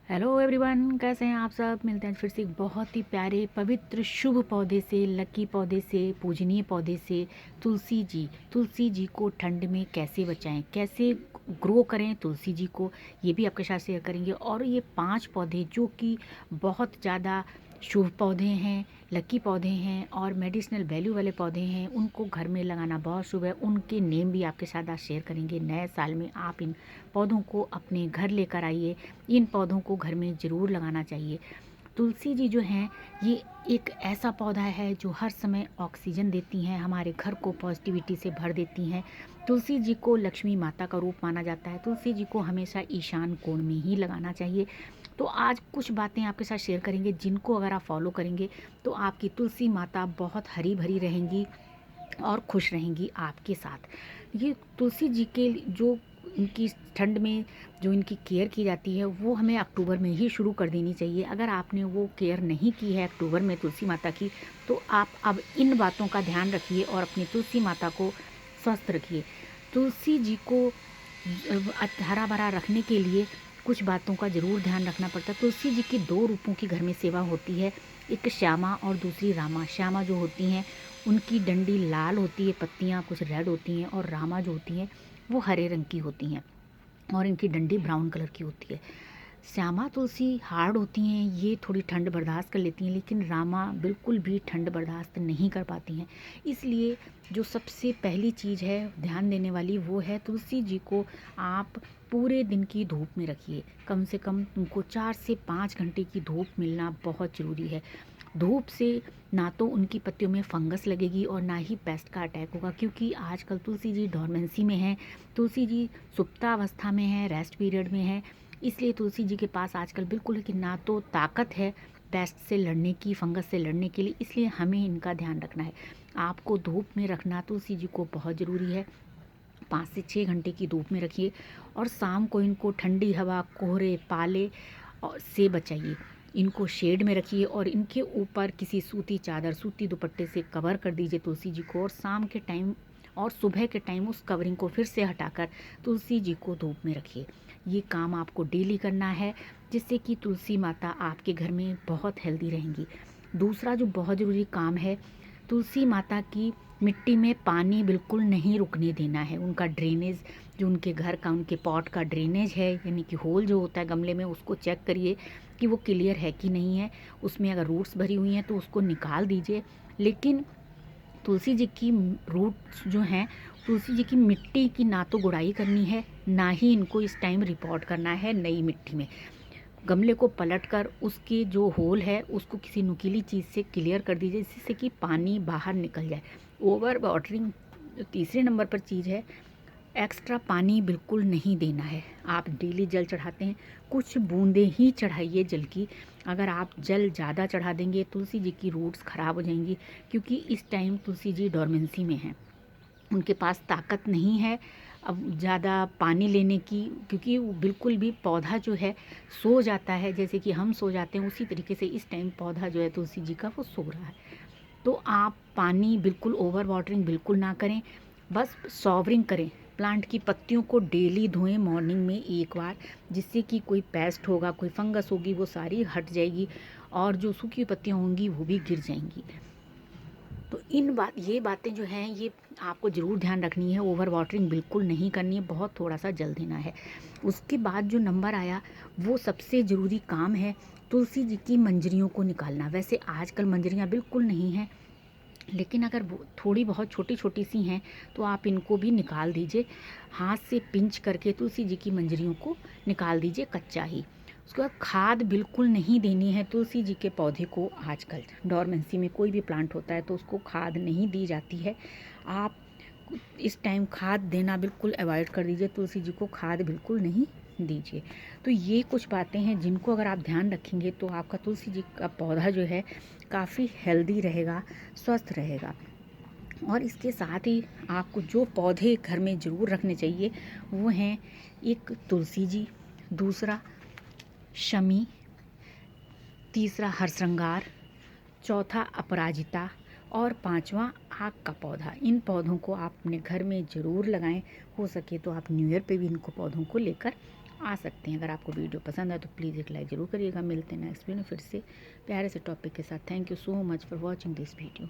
Hello everyone, कैसे हैं आप सब। मिलते हैं फिर से एक बहुत ही प्यारे पवित्र शुभ पौधे से, लकी पौधे से, पूजनीय पौधे से। तुलसी जी को ठंड में कैसे बचाएं, कैसे ग्रो करें तुलसी जी को, ये भी आपके साथ शेयर करेंगे। और ये 5 पौधे जो कि बहुत ज़्यादा शुभ पौधे हैं, लकी पौधे हैं और मेडिसिनल वैल्यू वाले पौधे हैं, उनको घर में लगाना बहुत शुभ है। उनके नेम भी आपके साथ आज शेयर करेंगे। नए साल में आप इन पौधों को अपने घर लेकर आइए, इन पौधों को घर में ज़रूर लगाना चाहिए। तुलसी जी जो हैं, ये एक ऐसा पौधा है जो हर समय ऑक्सीजन देती हैं, हमारे घर को पॉजिटिविटी से भर देती हैं। तुलसी जी को लक्ष्मी माता का रूप माना जाता है। तुलसी जी को हमेशा ईशान कोण में ही लगाना चाहिए। तो आज कुछ बातें आपके साथ शेयर करेंगे जिनको अगर आप फॉलो करेंगे तो आपकी तुलसी माता बहुत हरी भरी रहेंगी और खुश रहेंगी आपके साथ। ये तुलसी जी के जो इनकी ठंड में जो इनकी केयर की जाती है वो हमें अक्टूबर में ही शुरू कर देनी चाहिए। अगर आपने वो केयर नहीं की है अक्टूबर में तुलसी माता की, तो आप अब इन बातों का ध्यान रखिए और अपनी तुलसी माता को स्वस्थ रखिए। तुलसी जी को हरा भरा रखने के लिए कुछ बातों का ज़रूर ध्यान रखना पड़ता है। तुलसी जी की 2 रूपों की घर में सेवा होती है, एक श्यामा और दूसरी रामा। श्यामा जो होती हैं उनकी डंडी लाल होती है, पत्तियाँ कुछ रेड होती हैं, और रामा जो होती हैं वो हरे रंग की होती हैं और इनकी डंडी ब्राउन कलर की होती है। श्यामा तुलसी हार्ड होती हैं, ये थोड़ी ठंड बर्दाश्त कर लेती हैं, लेकिन रामा बिल्कुल भी ठंड बर्दाश्त नहीं कर पाती हैं। इसलिए जो सबसे पहली चीज़ है ध्यान देने वाली वो है तुलसी जी को आप पूरे दिन की धूप में रखिए। कम से कम उनको 4 से 5 घंटे की धूप मिलना बहुत ज़रूरी है। धूप से ना तो उनकी पत्तियों में फंगस लगेगी और ना ही पेस्ट का अटैक होगा, क्योंकि आजकल तुलसी जी डोरमेंसी में है, तुलसी जी सुप्तावस्था में है, रेस्ट पीरियड में है। इसलिए तुलसी जी के पास आजकल बिल्कुल कि ना तो ताकत है पेस्ट से लड़ने की, फंगस से लड़ने के लिए। इसलिए हमें इनका ध्यान रखना है। आपको धूप में रखना तुलसी जी को बहुत ज़रूरी है। 5 से 6 घंटे की धूप में रखिए और शाम को इनको ठंडी हवा, कोहरे, पाले और से बचाइए। इनको शेड में रखिए और इनके ऊपर किसी सूती चादर, सूती दुपट्टे से कवर कर दीजिए तुलसी जी को। और शाम के टाइम और सुबह के टाइम उस कवरिंग को फिर से हटाकर तुलसी जी को धूप में रखिए। ये काम आपको डेली करना है, जिससे कि तुलसी माता आपके घर में बहुत हेल्दी रहेंगी। दूसरा जो बहुत ज़रूरी काम है, तुलसी माता की मिट्टी में पानी बिल्कुल नहीं रुकने देना है। उनका ड्रेनेज जो उनके घर का, उनके पॉट का ड्रेनेज है, यानी कि होल जो होता है गमले में, उसको चेक करिए कि वो क्लियर है कि नहीं है। उसमें अगर रूट्स भरी हुई हैं तो उसको निकाल दीजिए। लेकिन तुलसी जी की रूट्स जो हैं, तुलसी जी की मिट्टी की ना तो गुड़ाई करनी है, ना ही इनको इस टाइम रिपोर्ट करना है नई मिट्टी में। गमले को पलटकर उसके जो होल है उसको किसी नुकीली चीज़ से क्लियर कर दीजिए, जिससे कि पानी बाहर निकल जाए। ओवर वाटरिंग जो तीसरे नंबर पर चीज़ है, एक्स्ट्रा पानी बिल्कुल नहीं देना है। आप डेली जल चढ़ाते हैं, कुछ बूंदें ही चढ़ाइए जल की। अगर आप जल ज़्यादा चढ़ा देंगे तुलसी जी की रूट्स ख़राब हो जाएंगी, क्योंकि इस टाइम तुलसी जी डोरमेंसी में हैं, उनके पास ताकत नहीं है अब ज़्यादा पानी लेने की, क्योंकि वो बिल्कुल भी पौधा जो है सो जाता है, जैसे कि हम सो जाते हैं उसी तरीके से इस टाइम पौधा जो है तुलसी जी का वो सो रहा है। तो आप पानी बिल्कुल ओवर वाटरिंग बिल्कुल ना करें, बस सॉवरिंग करें। प्लांट की पत्तियों को डेली धोएं मॉर्निंग में एक बार, जिससे कि कोई पेस्ट होगा, कोई फंगस होगी, वो सारी हट जाएगी और जो सूखी पत्तियाँ होंगी वो भी गिर जाएंगी। तो ये बातें जो हैं ये आपको ज़रूर ध्यान रखनी है। ओवर वाटरिंग बिल्कुल नहीं करनी है, बहुत थोड़ा सा जल देना है। उसके बाद जो नंबर आया वो सबसे ज़रूरी काम है, तुलसी जी की मंजरियों को निकालना। वैसे आजकल मंजरियाँ बिल्कुल नहीं हैं, लेकिन अगर वो थोड़ी बहुत छोटी छोटी सी हैं तो आप इनको भी निकाल दीजिए। हाथ से पिंच करके तुलसी जी की मंजरियों को निकाल दीजिए कच्चा ही। उसके बाद खाद बिल्कुल नहीं देनी है तुलसी जी के पौधे को। आजकल डोरमेंसी में कोई भी प्लांट होता है तो उसको खाद नहीं दी जाती है। आप इस टाइम खाद देना बिल्कुल अवॉइड कर दीजिए, तुलसी जी को खाद बिल्कुल नहीं दीजिए। तो ये कुछ बातें हैं जिनको अगर आप ध्यान रखेंगे तो आपका तुलसी जी का पौधा जो है काफ़ी हेल्दी रहेगा, स्वस्थ रहेगा। और इसके साथ ही आपको जो पौधे घर में ज़रूर रखने चाहिए वो हैं, एक तुलसी जी, दूसरा शमी, तीसरा हरश्रृंगार, चौथा अपराजिता और पांचवा आग का पौधा। इन पौधों को आप अपने घर में ज़रूर लगाएं। हो सके तो आप न्यू ईयर पे भी इनको पौधों को लेकर आ सकते हैं। अगर आपको वीडियो पसंद है तो प्लीज़ एक लाइक ज़रूर करिएगा। मिलते हैं नेक्स्ट वीडियो फिर से प्यारे से टॉपिक के साथ। Thank you so much for watching this video.